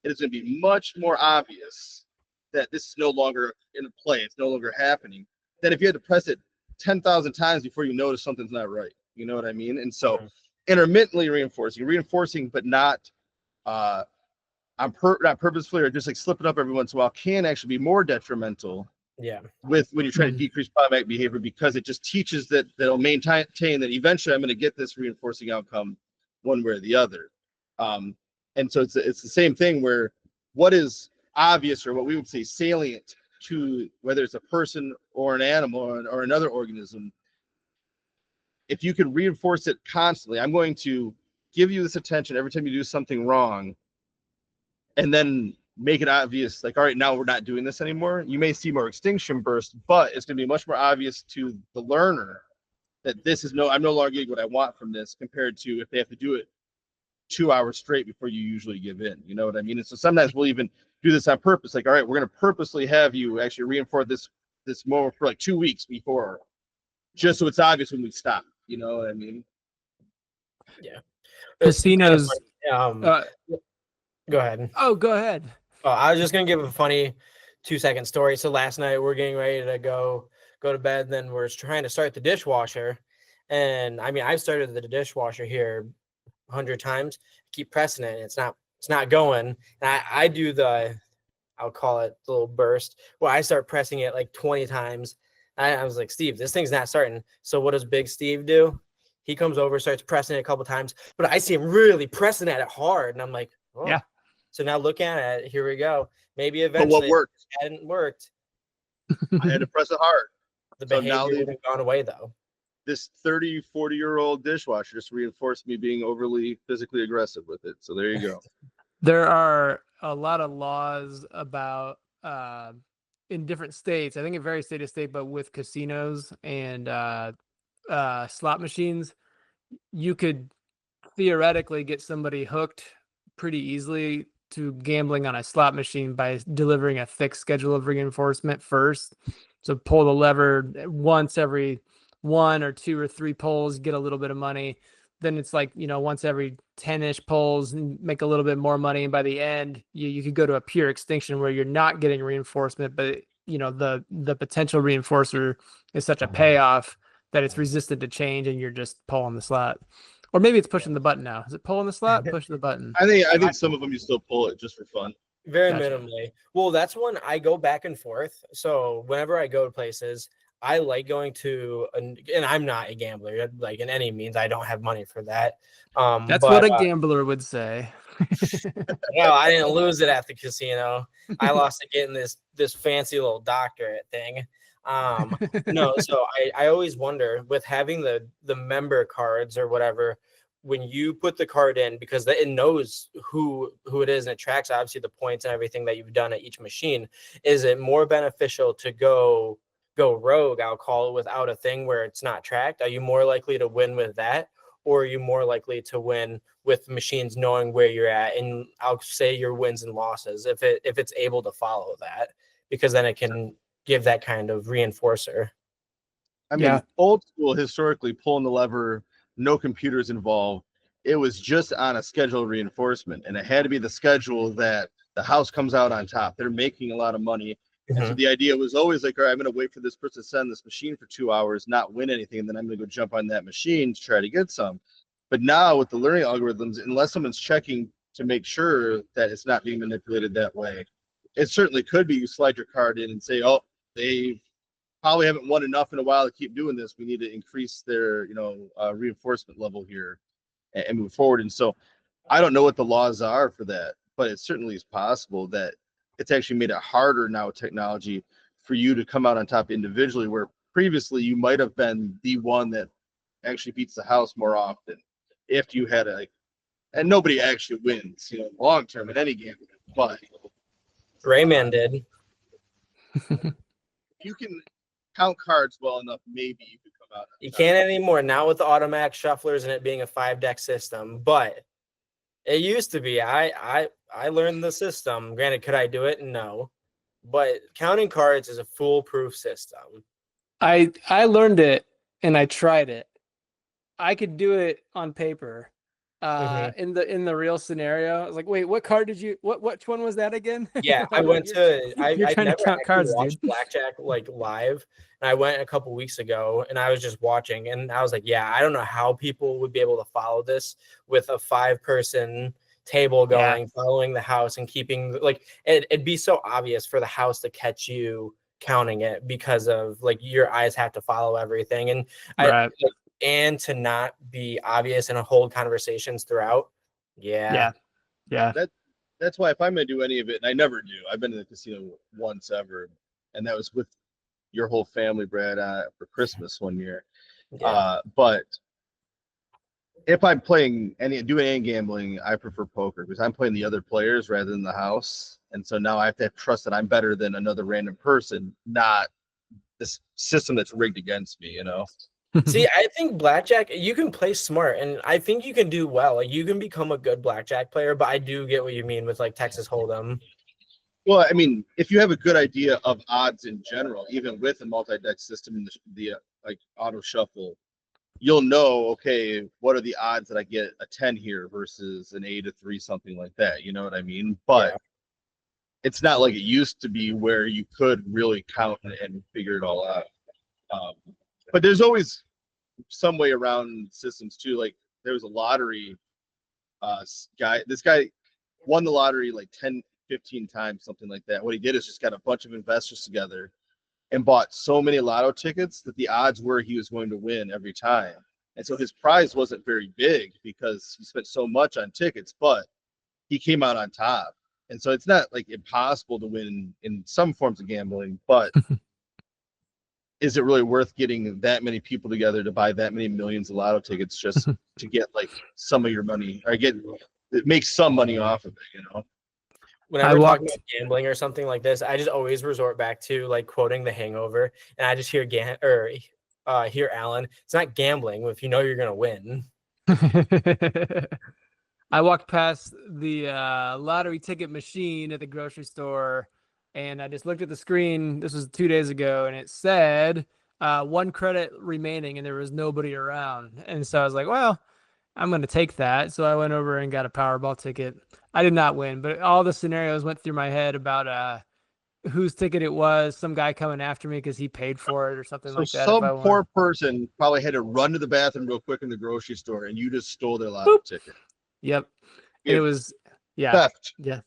it is going to be much more obvious that this is no longer in play. It's no longer happening. Than if you had to press it 10,000 times before you notice something's not right. You know what I mean? And so intermittently reinforcing, but not not purposefully or just like slipping up every once in a while, can actually be more detrimental. Yeah. With when you're trying to decrease problematic behavior, because it just teaches that it'll maintain that eventually I'm going to get this reinforcing outcome one way or the other. And so it's the same thing where what is obvious, or what we would say salient to whether it's a person or an animal or another organism, if you can reinforce it constantly, I'm going to give you this attention every time you do something wrong, and then make it obvious, like, all right, now we're not doing this anymore. You may see more extinction bursts, but it's going to be much more obvious to the learner that I'm no longer getting what I want from this, compared to if they have to do it 2 hours straight before you usually give in. You know what I mean? And so sometimes we'll even do this on purpose. Like, all right, we're going to purposely have you actually reinforce this moment for like 2 weeks before, just so it's obvious when we stop. You know what I mean? Yeah. Casinos. Go ahead. Oh, go ahead. I was just gonna give a funny 2-second story. So last night we're getting ready to go to bed. Then we're trying to start the dishwasher, and I mean I've started the dishwasher here 100 times. Keep pressing it, and it's not going. And I do I'll call it the little burst where I start pressing it like 20 times. I was like, Steve, this thing's not starting. So what does Big Steve do? He comes over, starts pressing it a couple times, but I see him really pressing at it hard, and I'm like, oh. Yeah. So now looking at it, here we go. Maybe eventually but what worked? It hadn't worked. I had to press it hard. The So behavior now would have gone away though. This 30, 40-year-old dishwasher just reinforced me being overly physically aggressive with it. So there you go. There are a lot of laws about in different states. I think it varies state to state, but with casinos and slot machines, you could theoretically get somebody hooked pretty easily to gambling on a slot machine by delivering a thick schedule of reinforcement first. So pull the lever once every 1 or 2 or 3 pulls, get a little bit of money. Then it's like, once every 10-ish pulls and make a little bit more money. And by the end, you could go to a pure extinction where you're not getting reinforcement, but the potential reinforcer is such a payoff that it's resistant to change and you're just pulling the slot. Or maybe it's pushing the button now. Is it pulling the slot? Push the button. I think some of them you still pull it just for fun. Very minimally. Well, that's when I go back and forth. So whenever I go to places, I like going to, and I'm not a gambler, like in any means. I don't have money for that. That's what a gambler would say. Well, I didn't lose it at the casino. I lost it getting this fancy little doctorate thing. No, so I always wonder with having the member cards or whatever, when you put the card in, because it knows who it is and it tracks obviously the points and everything that you've done at each machine, is it more beneficial to go rogue, I'll call it, without a thing where it's not tracked? Are you more likely to win with that, or are you more likely to win with machines knowing where you're at? And I'll say your wins and losses if it's able to follow that, because then it can give that kind of reinforcer. I mean, Yeah. old school, historically, pulling the lever, no computers involved. It was just on a scheduled reinforcement, and it had to be the schedule that the house comes out on top. They're making a lot of money. And so the idea was always like, all right, I'm going to wait for this person to send this machine for 2 hours, not win anything, and then I'm going to go jump on that machine to try to get some. But now with the learning algorithms, unless someone's checking to make sure that it's not being manipulated that way, it certainly could be you slide your card in and say, oh, they probably haven't won enough in a while to keep doing this. We need to increase their, reinforcement level here and move forward. And so I don't know what the laws are for that, but it certainly is possible that it's actually made it harder now with technology for you to come out on top individually, where previously you might have been the one that actually beats the house more often if you had and nobody actually wins, long term in any game, but Rayman did. you can count cards well enough, maybe you could come out. You can't anymore now with the automatic shufflers and it being a 5-deck system, but it used to be. I learned the system. Granted, could I do it? No. But counting cards is a foolproof system. I learned it and I tried it. I could do it on paper. In the real scenario, I was like, wait, what card did you which one was that again? Yeah, I Like, went to you're I trying never to count actually cards, watched dude. blackjack like live. And I went a couple weeks ago and I was just watching and I was like, yeah, I don't know how people would be able to follow this with a 5-person table going, following the house and keeping it'd be so obvious for the house to catch you counting it because of your eyes have to follow everything. And Right. and to not be obvious and hold conversations throughout. Yeah. That's why if I'm gonna do any of it, and I never do, I've been to the casino once ever, and that was with your whole family, Brad, for Christmas one year. But if I'm doing any gambling, I prefer poker because I'm playing the other players rather than the house, and so now I have to trust that I'm better than another random person, not this system that's rigged against me. See, I think blackjack, you can play smart, and I think you can do well. You can become a good blackjack player, but I do get what you mean with Texas Hold'em. Well, I mean, if you have a good idea of odds in general, even with a multi-deck system and the auto shuffle, you'll know, okay, what are the odds that I get a 10 here versus an 8-3, something like that. You know what I mean? But it's not like it used to be where you could really count and figure it all out. But there's always some way around systems too. Like there was a lottery guy. This guy won the lottery 10, 15 times, something like that. What he did is just got a bunch of investors together and bought so many lotto tickets that the odds were he was going to win every time. And so his prize wasn't very big because he spent so much on tickets, but he came out on top. And so it's not impossible to win in some forms of gambling, but is it really worth getting that many people together to buy that many millions of lotto tickets just to get some of your money or make some money off of it, Whenever we're talking about gambling or something like this, I just always resort back to quoting The Hangover, and I just hear hear Alan. It's not gambling if you know you're gonna win. I walked past the lottery ticket machine at the grocery store, and I just looked at the screen. This was 2 days ago, and it said 1 credit remaining, and there was nobody around. And so I was like, well, I'm going to take that. So I went over and got a Powerball ticket. I did not win, but all the scenarios went through my head about whose ticket it was, some guy coming after me because he paid for it or something like that. So some poor person probably had to run to the bathroom real quick in the grocery store, and you just stole their lotto ticket. Yep. And it was, theft. Yeah.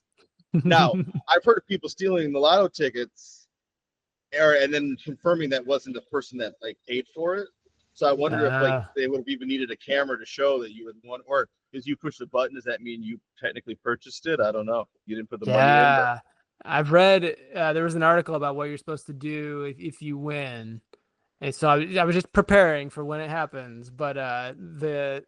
Now, I've heard of people stealing the lotto tickets and then confirming that wasn't the person that paid for it. So I wonder if they would have even needed a camera to show that you were the one, or as you push the button, does that mean you technically purchased it? I don't know. You didn't put the money in. I've read there was an article about what you're supposed to do if you win. And so I was just preparing for when it happens, but the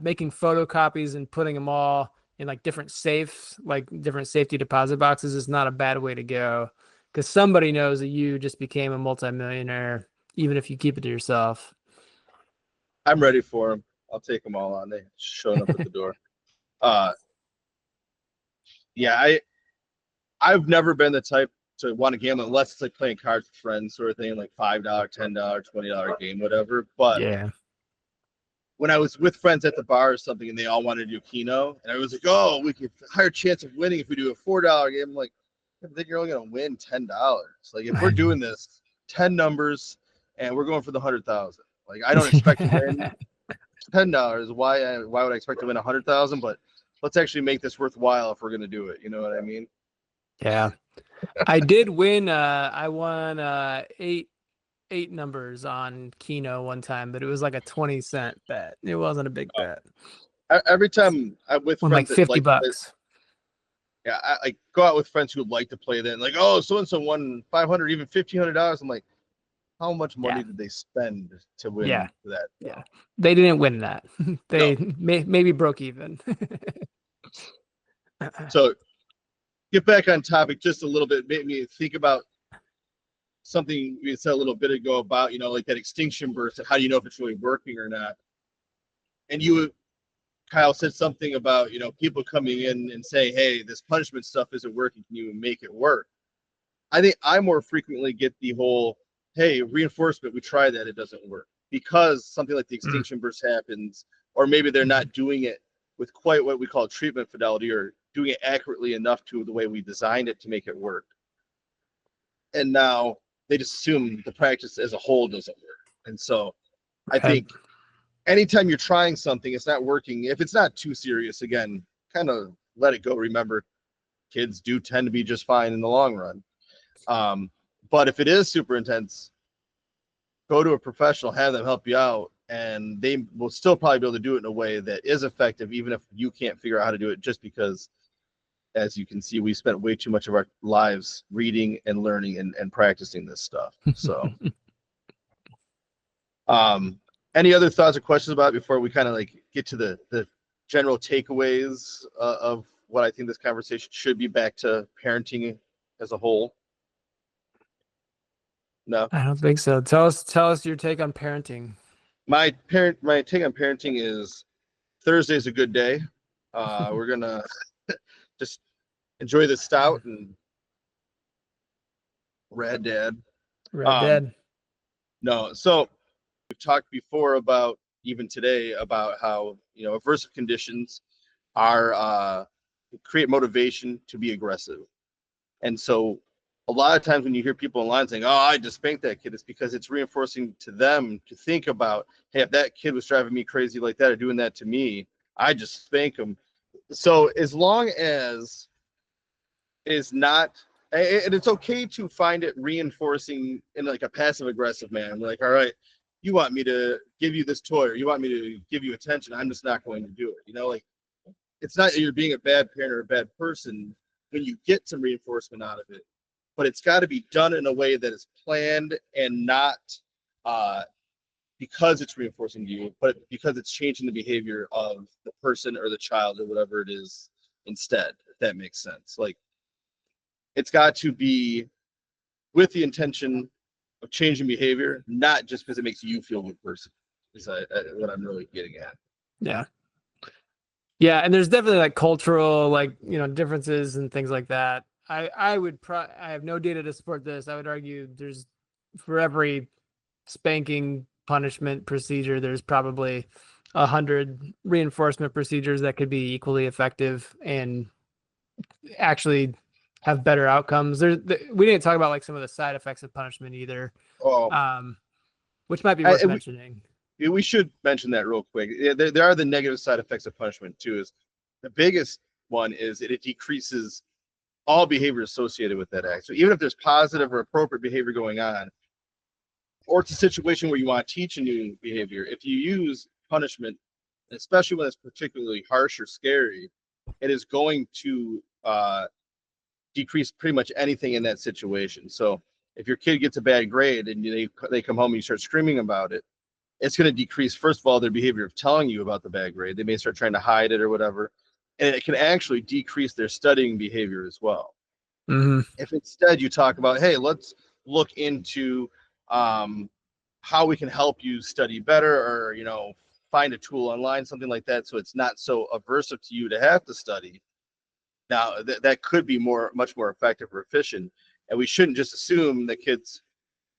making photocopies and putting them all in like different safes, like different safety deposit boxes, is not a bad way to go, because somebody knows that you just became a multimillionaire, even if you keep it to yourself. I'm ready for them. I'll take them all on. They showing up at the door. Uh, yeah, I've never been the type to want to gamble unless it's like playing cards with friends, sort of thing, like $5, $10, $20 game, whatever. But Yeah. when I was with friends at the bar or something and they all wanted to do Keno, and I was like, oh, we could higher chance of winning if we do a $4 game. I'm like, I think you're only gonna win $10. Like if we're doing this 10 numbers and we're going for the 100,000, like I don't expect to win $10. Why would I expect to win 100,000? But let's actually make this worthwhile if we're gonna do it. You know what I mean? Yeah. I did win. I won eight numbers on Keno one time, but it was like a 20-cent bet. It wasn't a big bet. Every time I'm with Won like friends that 50 like to play, bucks. yeah, I go out with friends who would like to play that, and like, oh, so and so won 500, even $1,500. I'm like, how much money Yeah. did they spend to win Yeah. that? Yeah. They didn't win that. They No. maybe broke even. So get back on topic just a little bit. Made me think about something we said a little bit ago about, like that extinction burst. How do you know if it's really working or not? And Kyle, said something about, people coming in and saying, hey, this punishment stuff isn't working. Can you make it work? I think I more frequently get the whole, hey, reinforcement, we tried that, it doesn't work. Because something like the extinction burst happens, or maybe they're not doing it with quite what we call treatment fidelity, or doing it accurately enough to the way we designed it to make it work. And now they just assume the practice as a whole doesn't work. And so I think anytime you're trying something, it's not working. If it's not too serious, again, kind of let it go. Remember, kids do tend to be just fine in the long run. But if it is super intense, go to a professional, have them help you out, and they will still probably be able to do it in a way that is effective, even if you can't figure out how to do it, just because, as you can see, we spent way too much of our lives reading and learning and practicing this stuff. So any other thoughts or questions about it before we kind of like get to the general takeaways of what I think this conversation should be back to parenting as a whole? No. I don't think so. Tell us your take on parenting. My take on parenting is Thursday's a good day. We're gonna just enjoy the stout and Rad Dad. Red Dead. No, so we've talked before about, even today, about how aversive conditions are create motivation to be aggressive. And so a lot of times when you hear people online saying, oh, I just spanked that kid, it's because it's reinforcing to them to think about, hey, if that kid was driving me crazy like that or doing that to me, I just spank him. So as long as is not, and it's okay to find it reinforcing in like a passive aggressive manner. Like, all right, you want me to give you this toy, or you want me to give you attention, I'm just not going to do it. Like, it's not that you're being a bad parent or a bad person when you get some reinforcement out of it, but it's got to be done in a way that is planned, and not because it's reinforcing you, but because it's changing the behavior of the person or the child or whatever it is instead, if that makes sense. Like, it's got to be with the intention of changing behavior, not just because it makes you feel a good person, is what I'm really getting at. Yeah. Yeah, and there's definitely like cultural differences and things like that. I have no data to support this. I would argue there's, for every spanking punishment procedure, there's probably 100 reinforcement procedures that could be equally effective and actually have better outcomes. We didn't talk about like some of the side effects of punishment either, which might be worth mentioning. We should mention that real quick. Yeah, there are the negative side effects of punishment too. Is the biggest one is that it decreases all behavior associated with that act. So even if there's positive or appropriate behavior going on, or it's a situation where you want to teach a new behavior, if you use punishment, especially when it's particularly harsh or scary, it is going to decrease pretty much anything in that situation. So if your kid gets a bad grade and they come home and you start screaming about it, it's going to decrease, first of all, their behavior of telling you about the bad grade. They may start trying to hide it or whatever. And it can actually decrease their studying behavior as well. Mm-hmm. If instead you talk about, hey, let's look into how we can help you study better, or, you know, find a tool online, something like that, so it's not so aversive to you to have to study. Now, that could be much more effective or efficient. And we shouldn't just assume that kids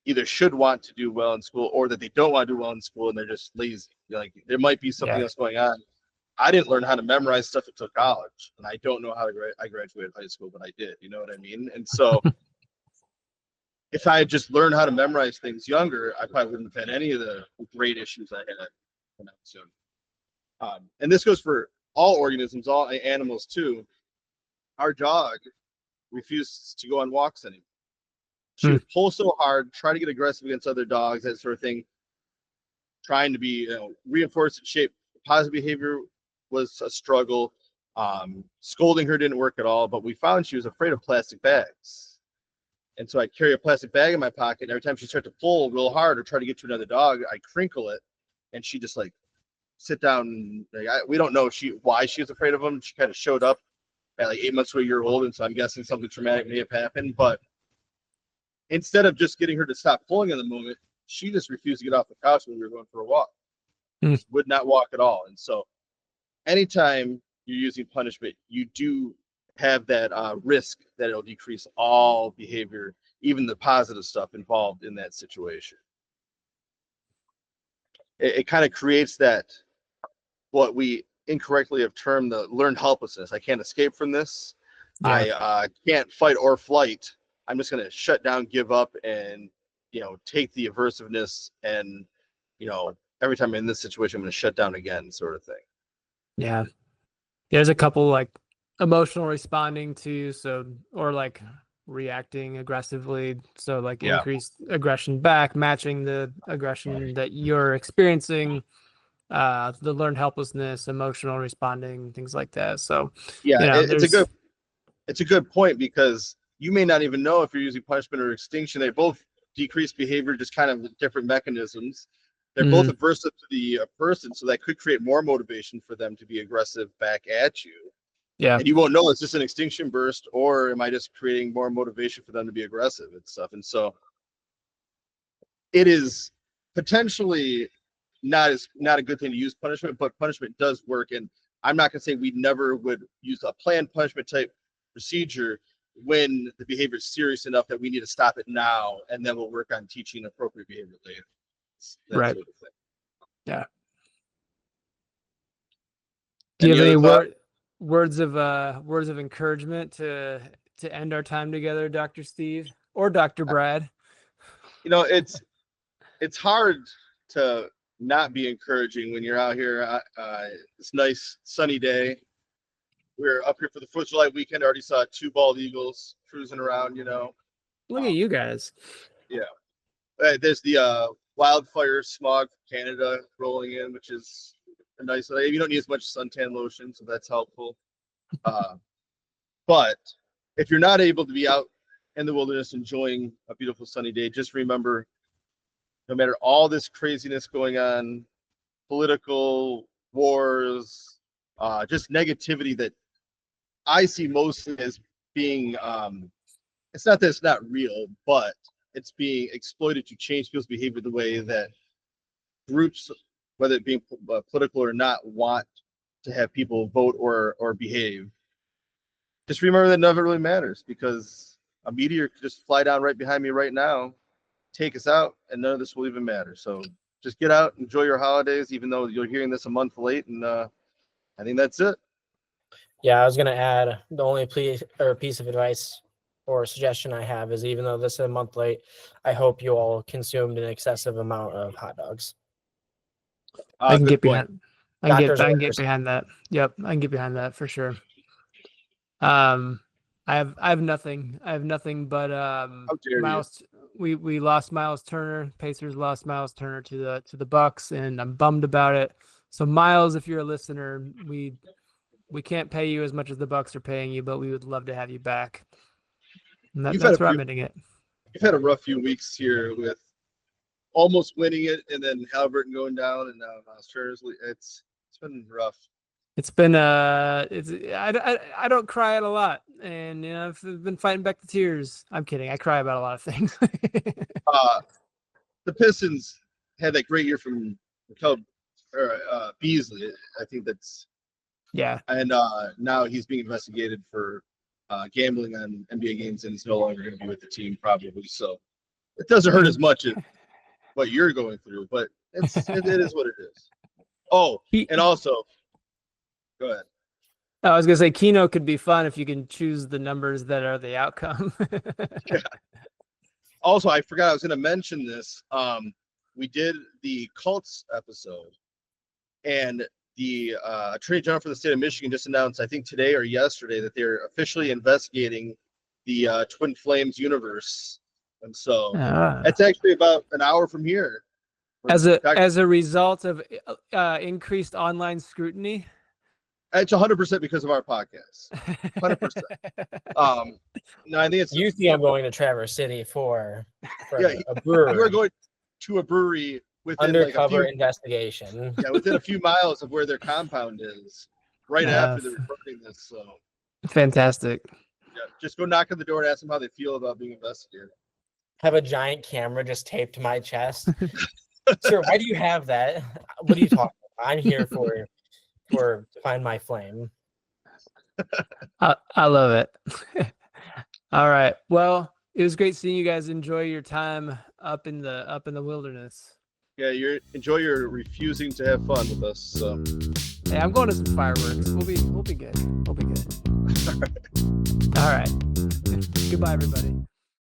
either should want to do well in school or that they don't want to do well in school and they're just lazy. Like, there might be something else going on. I didn't learn how to memorize stuff until college, and I don't know how I graduated high school, but I did. You know what I mean? And so if I had just learned how to memorize things younger, I probably wouldn't have had any of the great issues I had when I was young. And this goes for all organisms, all animals too. Our dog refuses to go on walks anymore. She would pull so hard, try to get aggressive against other dogs, that sort of thing, trying to be, reinforced and shape. Positive behavior was a struggle. Scolding her didn't work at all, but we found she was afraid of plastic bags. And so I carry a plastic bag in my pocket, and every time she started to pull real hard or try to get to another dog, I crinkle it, and she just like sit down. We don't know why she was afraid of them. She kind of showed up at like 8 months to a year old, and so I'm guessing something traumatic may have happened. But instead of just getting her to stop pulling in the moment, she just refused to get off the couch when we were going for a walk. Just would not walk at all. And so anytime you're using punishment, you do have that risk that it'll decrease all behavior, even the positive stuff involved in that situation. It kind of creates that, what we incorrectly have termed the learned helplessness. I can't escape from this. I can't fight or flight. I'm just going to shut down, give up, and, take the aversiveness, and, every time I'm in this situation, I'm going to shut down again, sort of thing. Yeah. There's a couple like emotional responding to, or like reacting aggressively. So like increased aggression back, matching the aggression that you're experiencing, the learned helplessness, emotional responding, things like that. So it's a good point, because you may not even know if you're using punishment or extinction. They both decrease behavior, just kind of different mechanisms. They're both aversive to the person, so that could create more motivation for them to be aggressive back at you. Yeah. And you won't know, is this an extinction burst, or am I just creating more motivation for them to be aggressive and stuff? And so it is potentially not a good thing to use punishment, but punishment does work. And I'm not going to say we never would use a planned punishment type procedure when the behavior is serious enough that we need to stop it now, and then we'll work on teaching appropriate behavior later. Right. Sort of thing. Yeah. Do you have any words of encouragement to end our time together, Dr. Steve or Dr. Brad? It's hard to not be encouraging when you're out here. It's nice sunny day. We're up here for the 4th of July weekend. I already saw 2 bald eagles cruising around. Look at you guys. Yeah. There's the wildfire smog from Canada rolling in, which is a nice. You don't need as much suntan lotion, so that's helpful. But if you're not able to be out in the wilderness enjoying a beautiful sunny day, just remember, no matter all this craziness going on, political wars, just negativity that I see mostly as being, it's not that it's not real, but it's being exploited to change people's behavior the way that groups, whether it be political or not, want to have people vote or behave. Just remember that none of it really matters, because a meteor could just fly down right behind me right now, take us out, and none of this will even matter. So just get out, enjoy your holidays, even though you're hearing this a month late, and I think that's it. Yeah, I was going to add, the only piece of advice or suggestion I have is, even though this is a month late, I hope you all consumed an excessive amount of hot dogs. I can get behind. I can get behind that. Yep, I can get behind that for sure. I have nothing. But Miles. We lost Miles Turner. Pacers lost Miles Turner to the Bucks, and I'm bummed about it. So Miles, if you're a listener, we can't pay you as much as the Bucks are paying you, but we would love to have you back. And You've had that's a where few- I'm ending it. You've had a rough few weeks here with almost winning it, and then Halliburton going down, and now Masters. It's been rough. It's been I don't cry at a lot, and I've been fighting back the tears. I'm kidding. I cry about a lot of things. The Pistons had that great year from Beasley. I think that's Yeah. and now he's being investigated for gambling on NBA games, and he's no longer going to be with the team probably. So it doesn't hurt as much as what you're going through, but it is what it is. Oh, and also, go ahead. I was gonna say Keno could be fun if you can choose the numbers that are the outcome. Yeah. Also, I forgot I was going to mention this. We did the Cults episode, and the Attorney General for the state of Michigan just announced, I think today or yesterday, that they're officially investigating the Twin Flames universe, and so that's actually about an hour from here. As a result of increased online scrutiny. It's 100% because of our podcast. 100%. No, I think it's. You think I'm going to Traverse City for Yeah, a brewery? You are going to a brewery within undercover like investigation. Yeah, within a few miles of where their compound is, right after they're recording this. So fantastic. Yeah, just go knock on the door and ask them how they feel about being investigated. Have a giant camera just taped to my chest. Sir, why do you have that? What are you talking about? I'm here for Find My Flame. I love it. All right. Well, it was great seeing you guys. Enjoy your time up in the wilderness. Yeah, enjoy your refusing to have fun with us. So hey, I'm going to some fireworks. We'll be good. We'll be good. All right. Goodbye, everybody.